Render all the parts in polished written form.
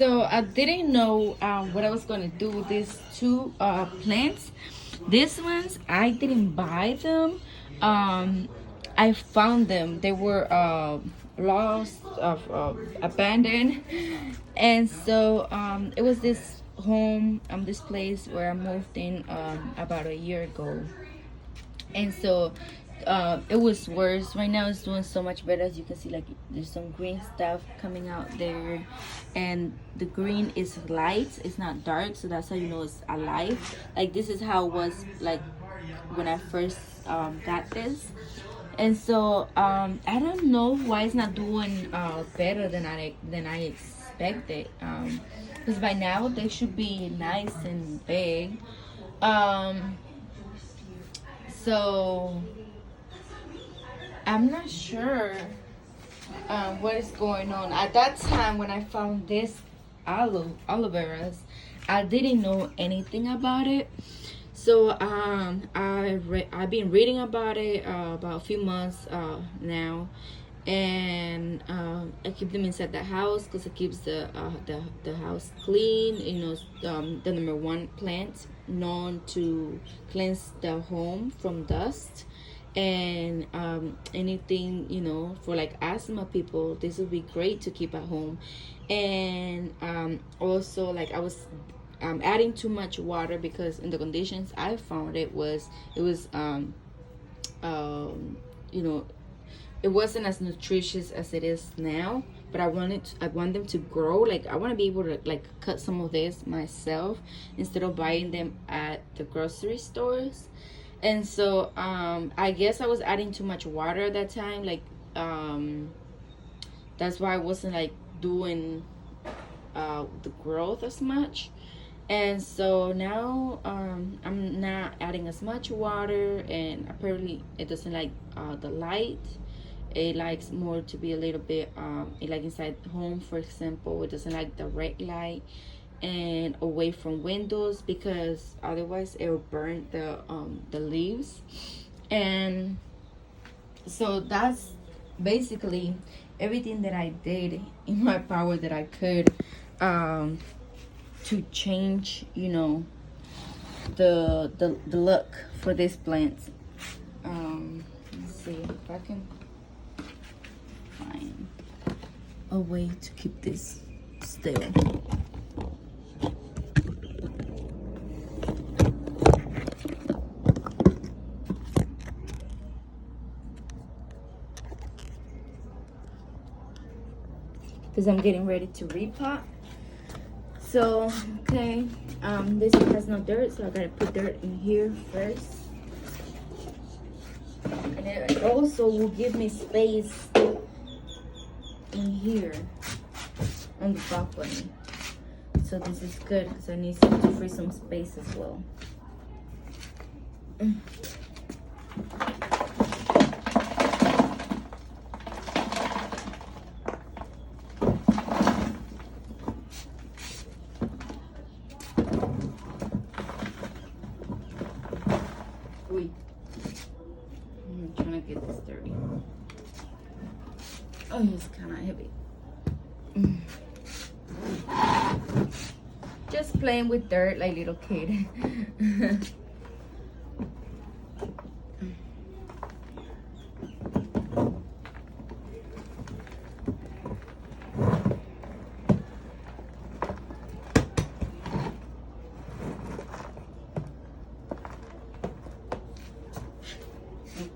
So I didn't know what I was gonna do with these two plants. These ones I didn't buy them. Um, I found them. They were lost, abandoned, and so it was this home, this place where I moved in about a year ago, and so it was worse. Right now it's doing so much better. As you can see, like there's some green stuff coming out there, and the green is light, it's not dark, so that's how you know it's alive. Like this is how it was like when I first got this. And so I don't know why it's not doing better than I expected, because by now they should be nice and big. um so I'm not sure what is going on. At that time, when I found this aloe veras, I didn't know anything about it. So I've been reading about it about a few months now, and I keep them inside the house because it keeps the house clean. You know, the number one plant known to cleanse the home from dust and anything, you know, for like asthma people, this would be great to keep at home. And also, like, I was adding too much water because in the conditions I found it was you know, it wasn't as nutritious as it is now. But I want them to grow. Like, I want to be able to like cut some of this myself instead of buying them at the grocery stores. And so I guess I was adding too much water at that time. Like, that's why I wasn't like doing the growth as much. And so now I'm not adding as much water, and apparently it doesn't like the light. It likes more to be a little bit like inside home, for example. It doesn't like the red light and away from windows, because otherwise it will burn the leaves. And so that's basically everything that I did in my power that I could to change, you know, the look for this plant. Let's see if I can find a way to keep this still. Because I'm getting ready to repot. So, okay, this one has no dirt, so I gotta put dirt in here first. And it also will give me space in here on the balcony. So this is good because I need to free some space as well. Wait. I'm trying to get this dirty. Oh, it's kind of heavy. Just playing with dirt like little kid.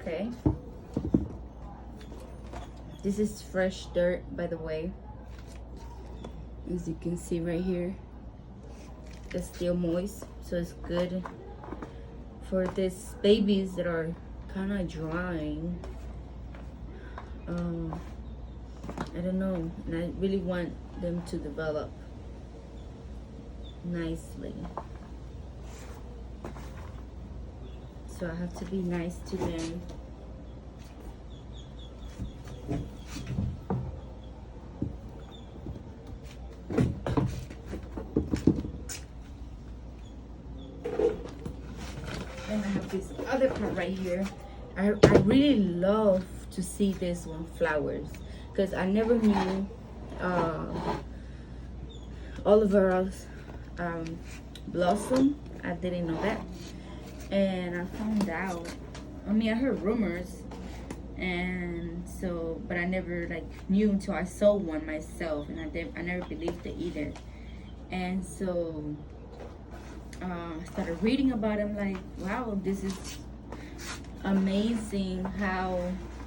Okay. This is fresh dirt, by the way. As you can see right here, it's still moist, so it's good for these babies that are kind of drying. I don't know, and I really want them to develop nicely, so I have to be nice to them. And I have this other part right here. I really love to see this one flowers, because I never knew aloe vera blossom. I didn't know that, and I found out. I mean, I heard rumors, and so, but I never like knew until I saw one myself, and I never believed it either. And so I started reading about it. I'm like, wow, this is amazing how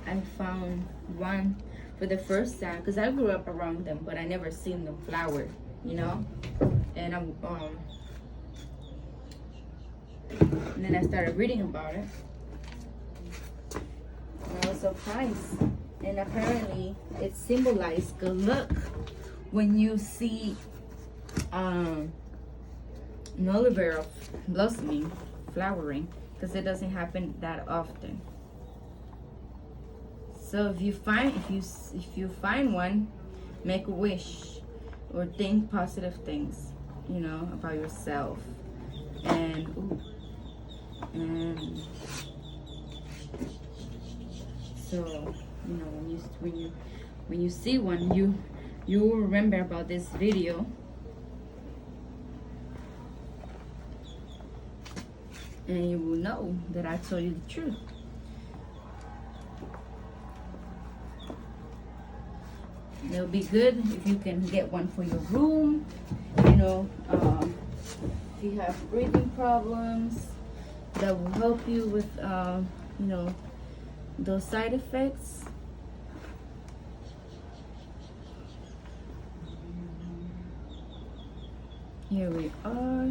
I found one for the first time, because I grew up around them, but I never seen them flower, you know. And and then I started reading about it, and I was surprised. And apparently it symbolized good luck when you see aloe vera blossoming, flowering, because it doesn't happen that often. So if you find one, make a wish or think positive things, you know, about yourself. And so, you know, when you see one, you will remember about this video. And you will know that I told you the truth. It'll be good if you can get one for your room. You know, if you have breathing problems, that will help you with, you know, those side effects. Here we are.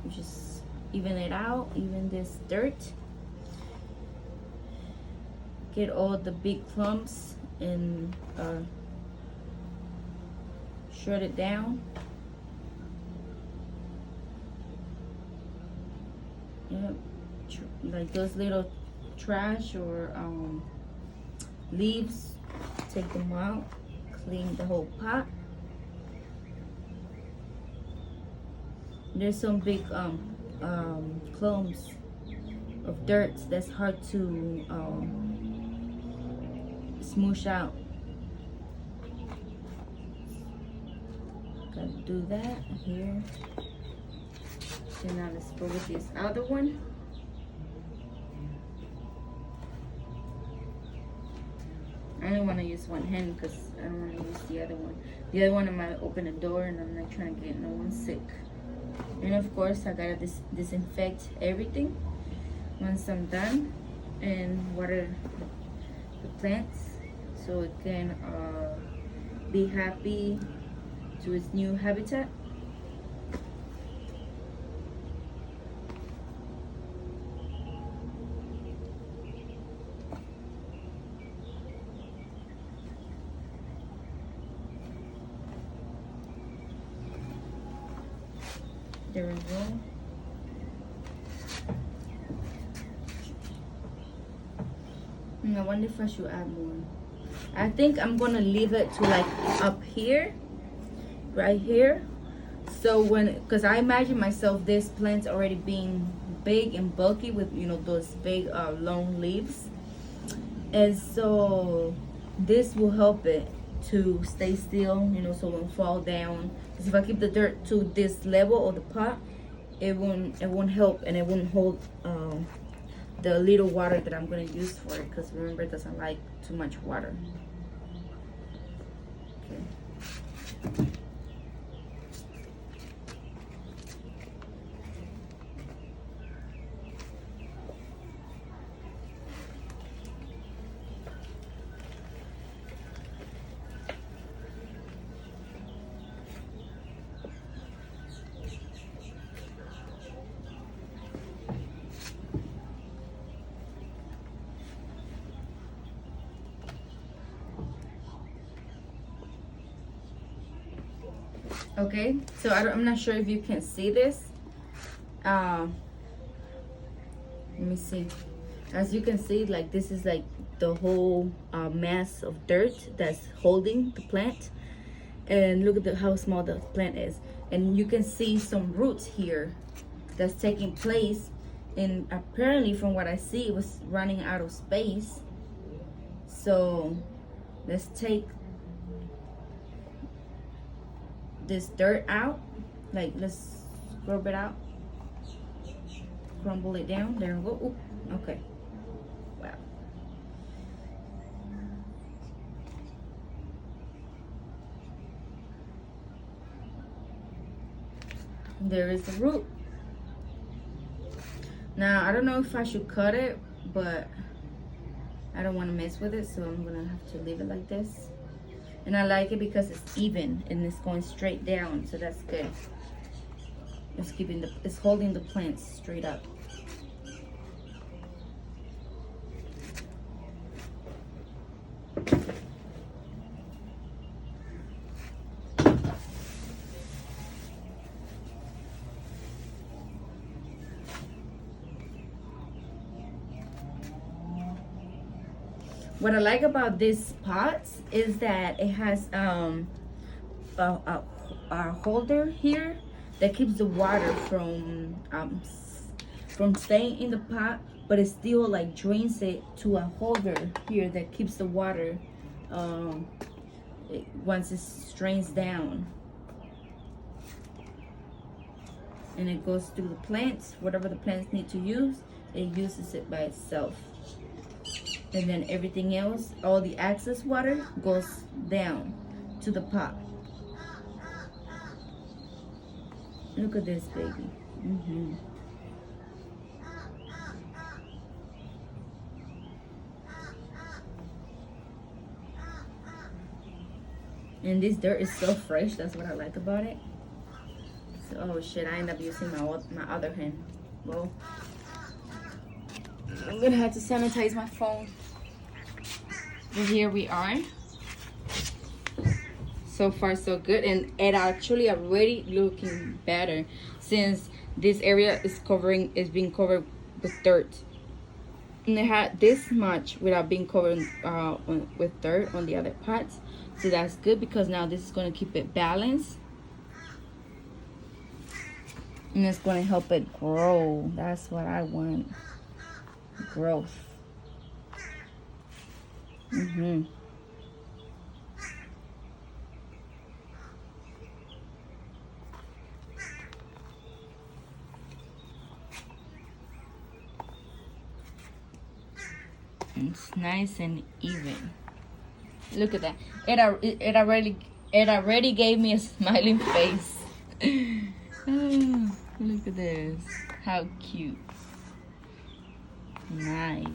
We just even it out, even this dirt. Get all the big clumps and shred it down. Yep, like those little trash or leaves, take them out, clean the whole pot. There's some big clumps of dirt that's hard to smoosh out. Gotta do that here. So now let's go with this other one. I only want to use one hand because I don't want to use the other one. The other one I might open the door and I'm not trying to get no one sick. And of course I gotta disinfect everything once I'm done and water the plants so it can be happy to its new habitat. There we go. I wonder if I should add more. I think I'm gonna leave it to like up here, right here. So because I imagine myself this plant already being big and bulky with, you know, those big long leaves, and so this will help it to stay still, you know, so it won't fall down. Because if I keep the dirt to this level of the pot, it won't help, and it won't hold the little water that I'm going to use for it, because remember, it doesn't like too much water. Okay. Okay, so I'm not sure if you can see this. Let me see. As you can see, like this is like the whole mass of dirt that's holding the plant, and look at how small the plant is. And you can see some roots here that's taking place, and apparently from what I see, it was running out of space. So let's take this dirt out Like, let's rub it out. Crumble it down. There we go. Ooh, okay. Wow. There is the root. Now, I don't know if I should cut it, but I don't want to mess with it, so I'm gonna have to leave it like this. And I like it because it's even and it's going straight down, so that's good. It's holding the plants straight up. What I like about this pots is that it has a holder here that keeps the water from staying in the pot, but it still like drains it to a holder here that keeps the water once it strains down. And it goes through the plants. Whatever the plants need to use, it uses it by itself. And then everything else, all the excess water goes down to the pot. Look at this baby. And this dirt is so fresh. That's what I like about it. So, oh shit, I end up using my other hand. Well, I'm gonna have to sanitize my phone. But here we are. So far so good, and it actually already looking better since this area is being covered with dirt. And it had this much without being covered with dirt on the other pots. So that's good because now this is going to keep it balanced. And it's going to help it grow. That's what I want. Growth. It's nice and even. Look at that. It already gave me a smiling face. Oh, look at this. How cute. Nice.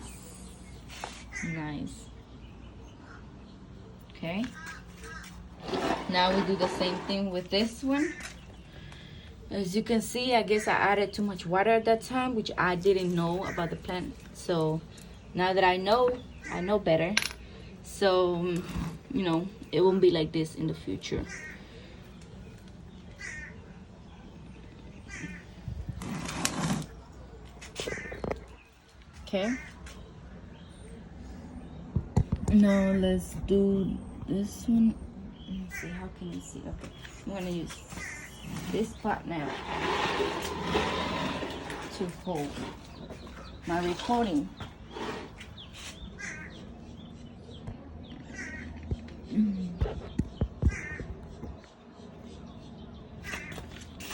Okay. Now we do the same thing with this one. As you can see, I guess I added too much water at that time, which I didn't know about the plant. So now that I know better. So, you know, it won't be like this in the future. Okay. Now let's do this one. Let's see, how can you see? Okay, I'm gonna use this pot now to hold my repotting.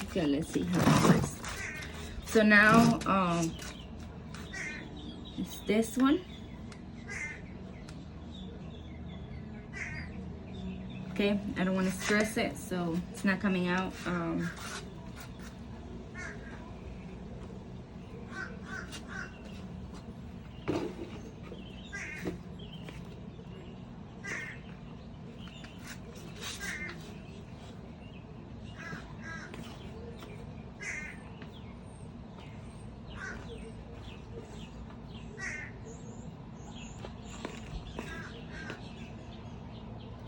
Okay, let's see how it works. So now it's this one. Okay, I don't want to stress it, so it's not coming out.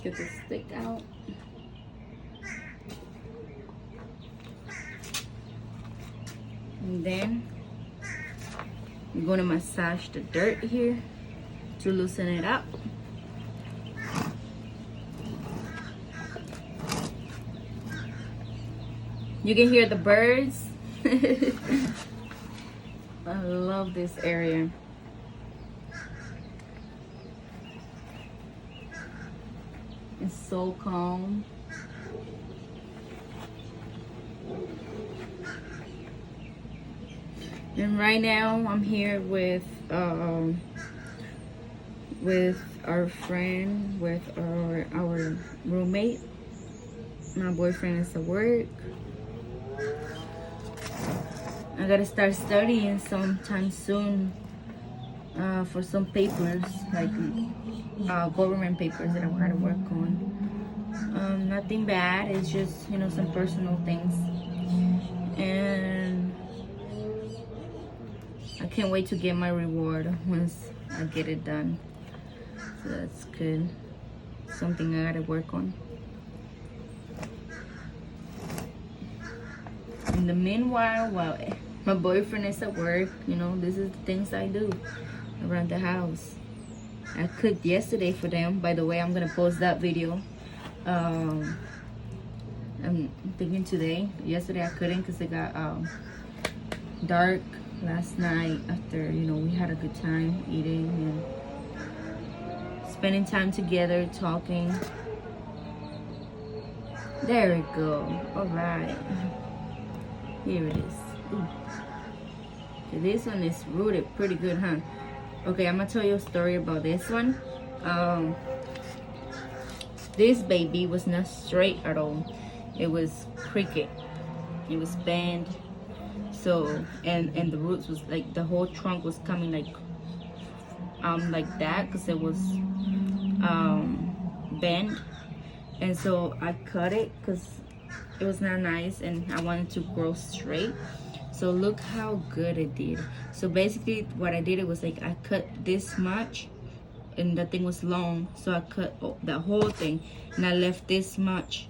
Get the stick out. And then I'm going to massage the dirt here to loosen it up. You can hear the birds. I love this area. It's so calm. And right now I'm here with our friend, with our roommate. My boyfriend is at work. I gotta start studying sometime soon for some papers, like government papers that I gotta work on. Nothing bad, it's just, you know, some personal things. And I can't wait to get my reward once I get it done. So that's good. Something I gotta work on. In the meanwhile, while my boyfriend is at work, you know, this is the things I do around the house. I cooked yesterday for them. By the way, I'm gonna post that video. I'm thinking today. Yesterday I couldn't because it got dark last night after, you know, we had a good time eating and spending time together, talking. There we go. All right. Here it is. Ooh. Okay, this one is rooted pretty good, huh? Okay, I'm gonna tell you a story about this one. This baby was not straight at all. It was crooked. It was bent. So and the roots was like, the whole trunk was coming like that because it was bent. And so I cut it because it was not nice and I wanted to grow straight. So look how good it did. So basically what I did, it was like I cut this much and the thing was long, so I cut the whole thing and I left this much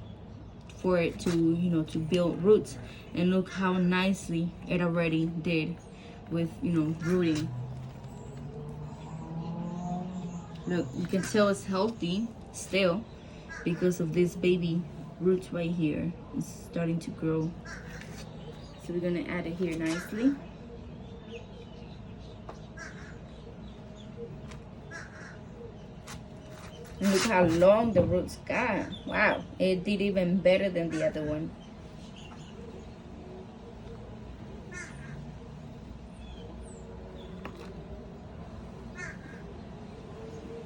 for it to, you know, to build roots. And look how nicely it already did with, you know, rooting. Look, you can tell it's healthy still because of this baby roots right here. It's starting to grow. So we're gonna add it here nicely. And look how long the roots got. Wow, it did even better than the other one.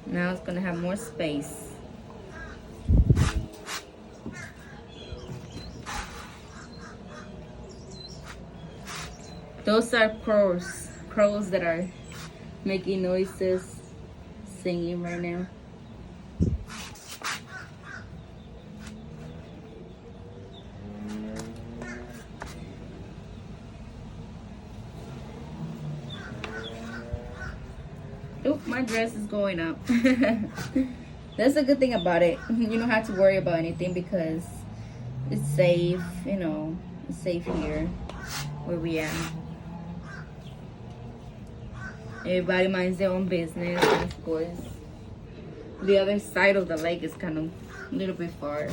Now it's gonna have more space. Those are crows that are making noises, singing right now. Oop, my dress is going up. That's a good thing about it. You don't have to worry about anything because it's safe, you know, it's safe here where we are. Everybody minds their own business, and of course the other side of the lake is kind of a little bit far,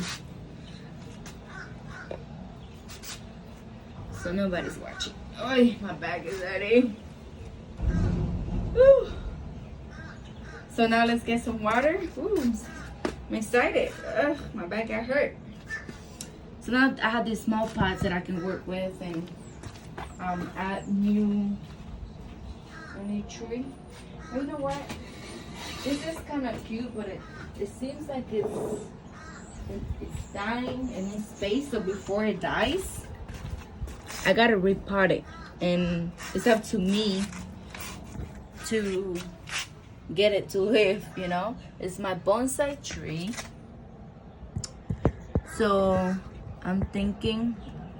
so nobody's watching. Oh, my back is dirty. Woo. So now let's get some water. Ooh, I'm excited. Ugh, my back got hurt. So now I have these small pots that I can work with and add new tree. Oh, you know what? This is kind of cute, but it seems like it's dying and in space. So before it dies, I gotta repot it, and it's up to me to get it to live. You know, it's my bonsai tree. So I'm thinking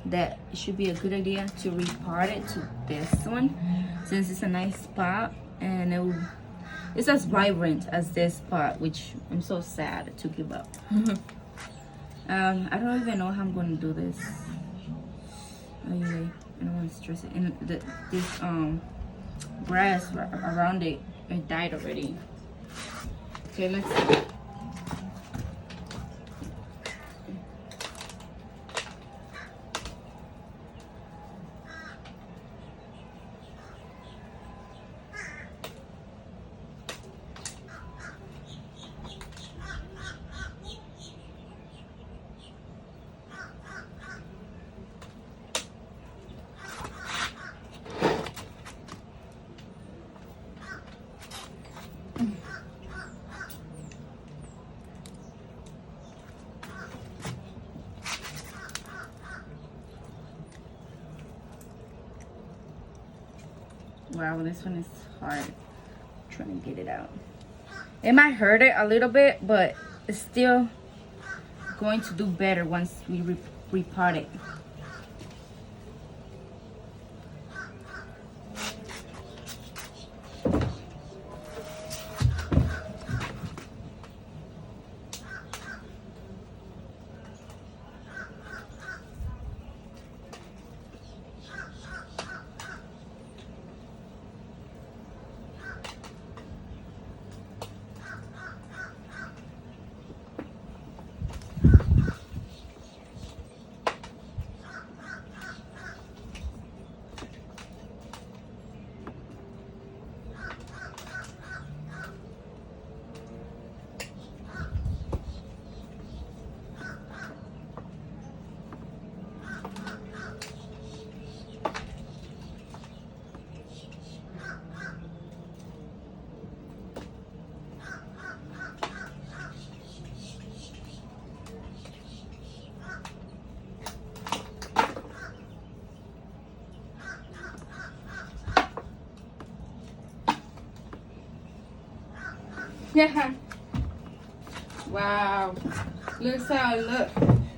that it should be a good idea to repot it to this one, since it's a nice pot and it's as vibrant as this pot, which I'm so sad to give up. I don't even know how I'm gonna do this. Anyway, I don't want to stress it. And this grass around it died already. Okay, let's see. Wow, this one is hard. Trying to get it out. It might hurt it a little bit, but it's still going to do better once we repot it. Yeah. Wow. Looks how it looks.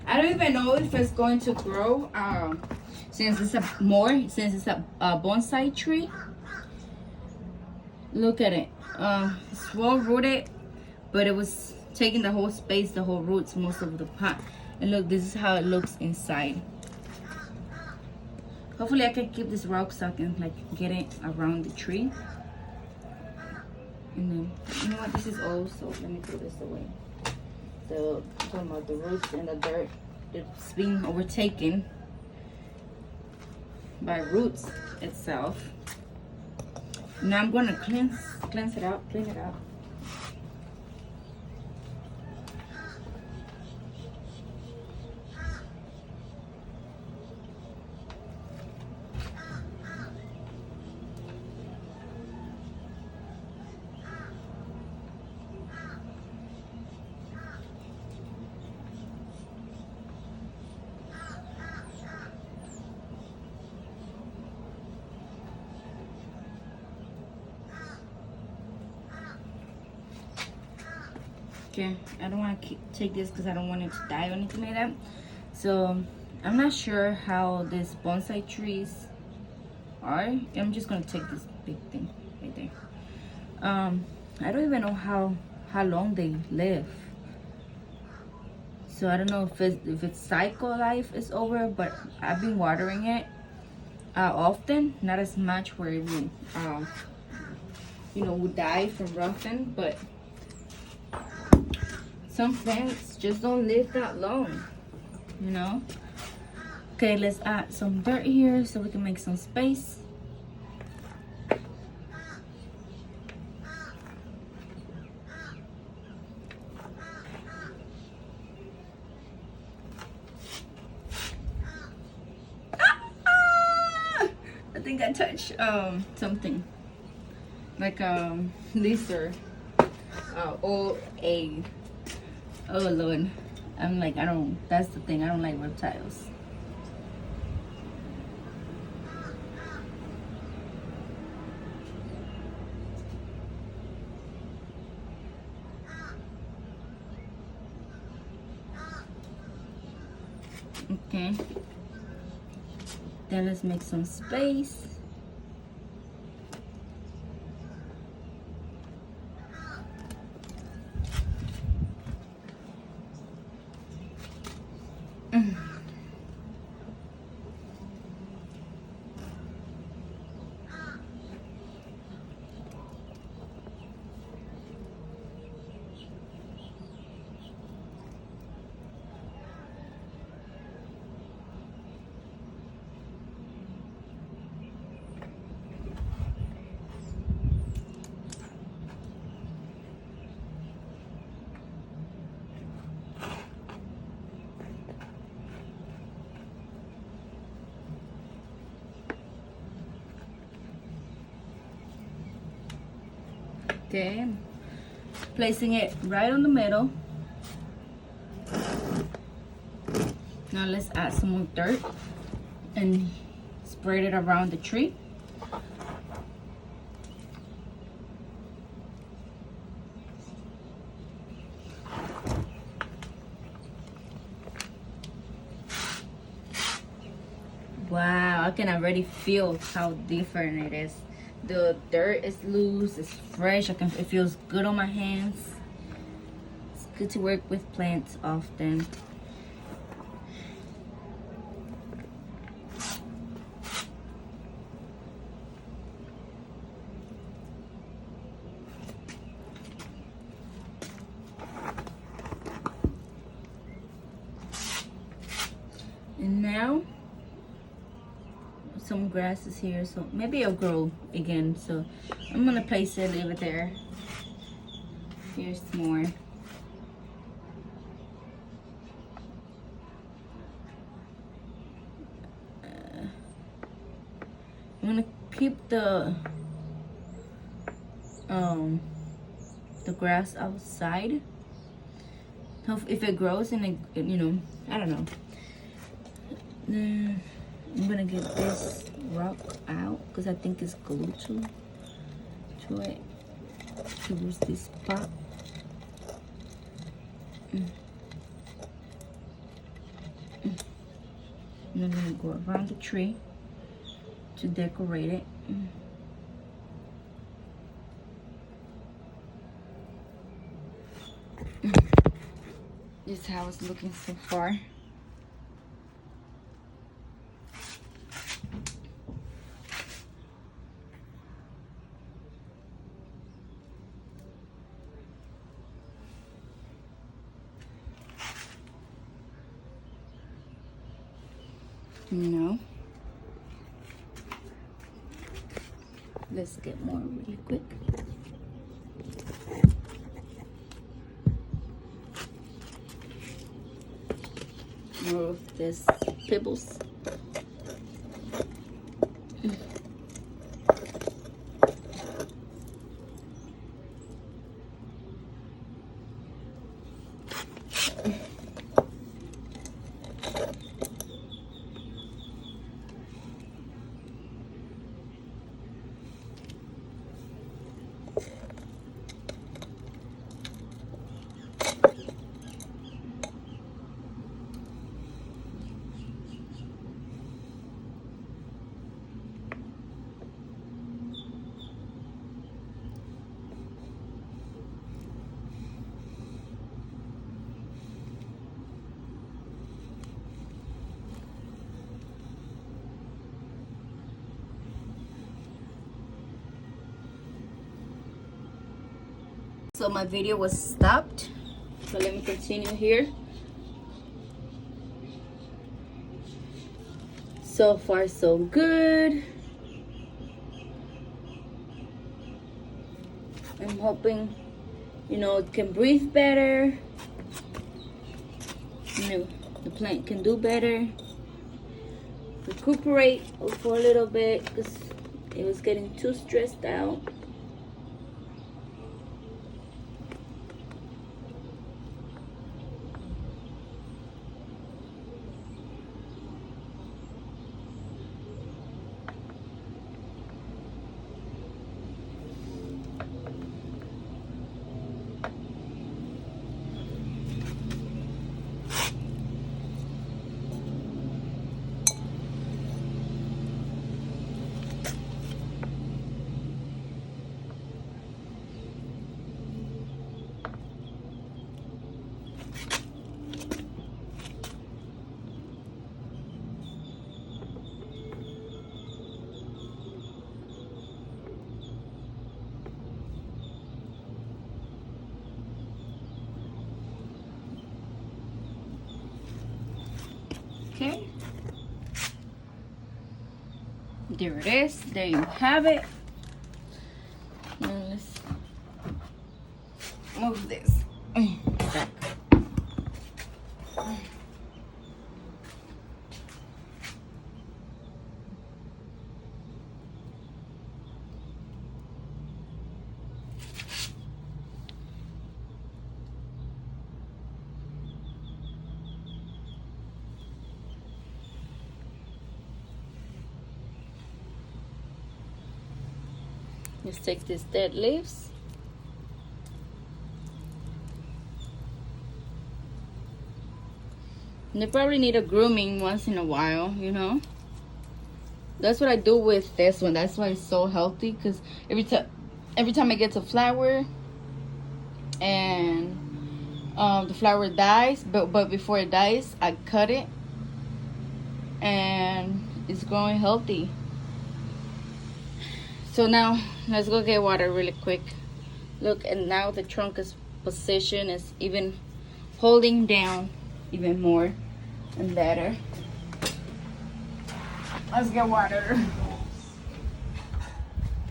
I don't even know if it's going to grow. Since it's a bonsai tree. Look at it. It's well rooted, but it was taking the whole space, the whole roots, most of the pot. And look, this is how it looks inside. Hopefully I can keep this rock so I can like get it around the tree. And then, you know what, this is old, so let me throw this away. So, I'm talking about the roots and the dirt. It's being overtaken by roots itself. Now I'm gonna cleanse it out, clean it out. Okay, I don't want to take this because I don't want it to die or anything like that. So I'm not sure how these bonsai trees are. I'm just gonna take this big thing right there. I don't even know how long they live. So I don't know if its cycle life is over, but I've been watering it often, not as much where it will would die from rotting, but some plants just don't live that long, you know. Okay, let's add some dirt here so we can make some space. I think I touched something like lizard or a, oh Lord, I'm like, that's the thing, I don't like reptiles. Okay, then let's make some space. Okay, placing it right on the middle. Now let's add some more dirt and spread it around the tree. Wow, I can already feel how different it is. The dirt is loose, it's fresh. It feels good on my hands. It's good to work with plants often. And now some grasses here, so maybe it'll grow again. So I'm gonna place it over there. Here's more. I'm gonna keep the grass outside. If it grows and it, you know, I don't know. I'm gonna get this rock out because I think it's glued to it. To use this spot. And I'm gonna go around the tree to decorate it. This is how it's looking so far. No. Let's get more really quick. More of this pebbles. So my video was stopped. So let me continue here. So far so good. I'm hoping, you know, it can breathe better. You know, the plant can do better. Recuperate for a little bit because it was getting too stressed out. Okay, there it is. There you have it. Now let's move this back. Let's take these dead leaves. And they probably need a grooming once in a while, you know. That's what I do with this one. That's why it's so healthy, because every time I get to flower and the flower dies, but before it dies, I cut it, and it's growing healthy. So now let's go get water really quick. Look, and now the trunk is position is even holding down even more and better. Let's get water.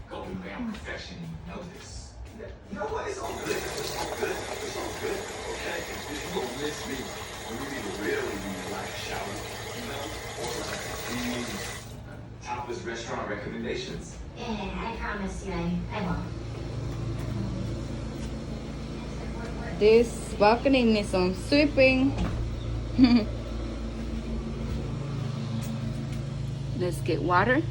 Going beyond perfection, you know this. You know what? It's all good. It's all good. It's all good. Okay? You won't miss me when you need to really need like a shower, you know? Or like topless restaurant recommendations. Yeah, I promise you I won't. This balcony needs some sweeping. Let's get water.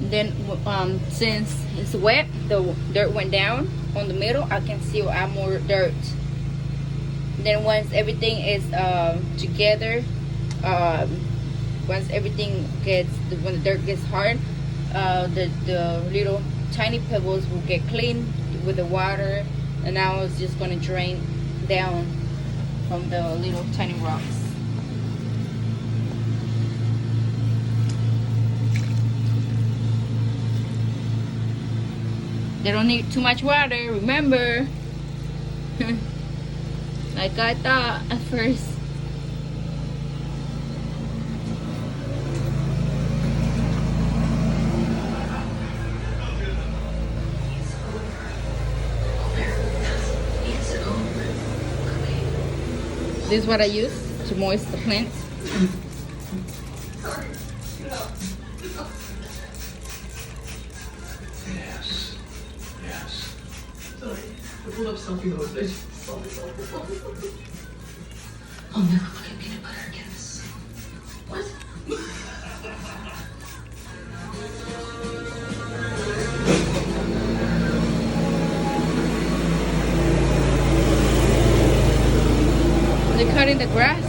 Then since it's wet, the dirt went down on the middle, I can still add more dirt. Then once everything is together, once everything gets, when the dirt gets hard, the little tiny pebbles will get clean with the water, and now it's just going to drain down from the little tiny rocks. They don't need too much water, remember. Like I thought at first. This is what I use to moist the plants. Yes. Yes. Sorry. I pulled up something that was veggie. I'll never fucking peanut butter again. What? They're cutting the grass.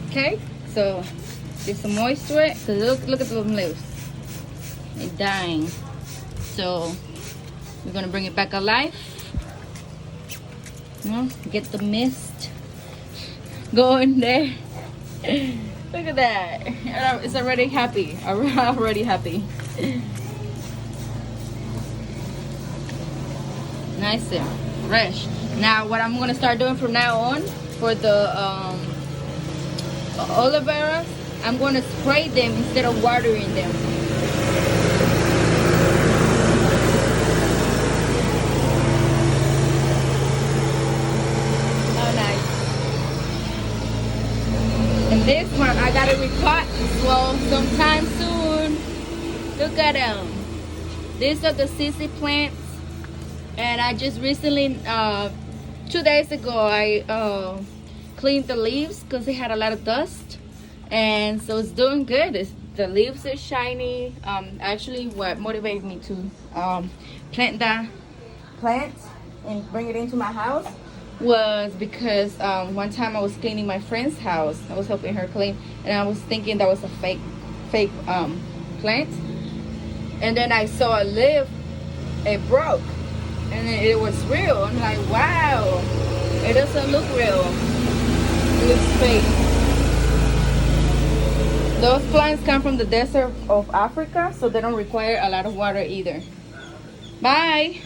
Okay, so give some moisture to it. So look at them leaves. They're dying. So we're gonna bring it back alive. You know, get the mist going there. Look at that. It's already happy. Already happy. Nice and fresh. Now what I'm gonna start doing from now on for the aloe vera, I'm gonna spray them instead of watering them. Oh, nice. And this one I gotta repot as well sometime soon. Look at them. These are the sissy plants, and I just recently 2 days ago I cleaned the leaves because they had a lot of dust, and so it's doing good. The leaves are shiny. Actually what motivated me to plant that plant and bring it into my house was because one time I was cleaning my friend's house. I was helping her clean, and I was thinking that was a fake plant, and then I saw a leaf, it broke, and then it was real. I'm like, wow, it doesn't look real, it looks fake. Those plants come from the desert of Africa, so they don't require a lot of water either. Bye.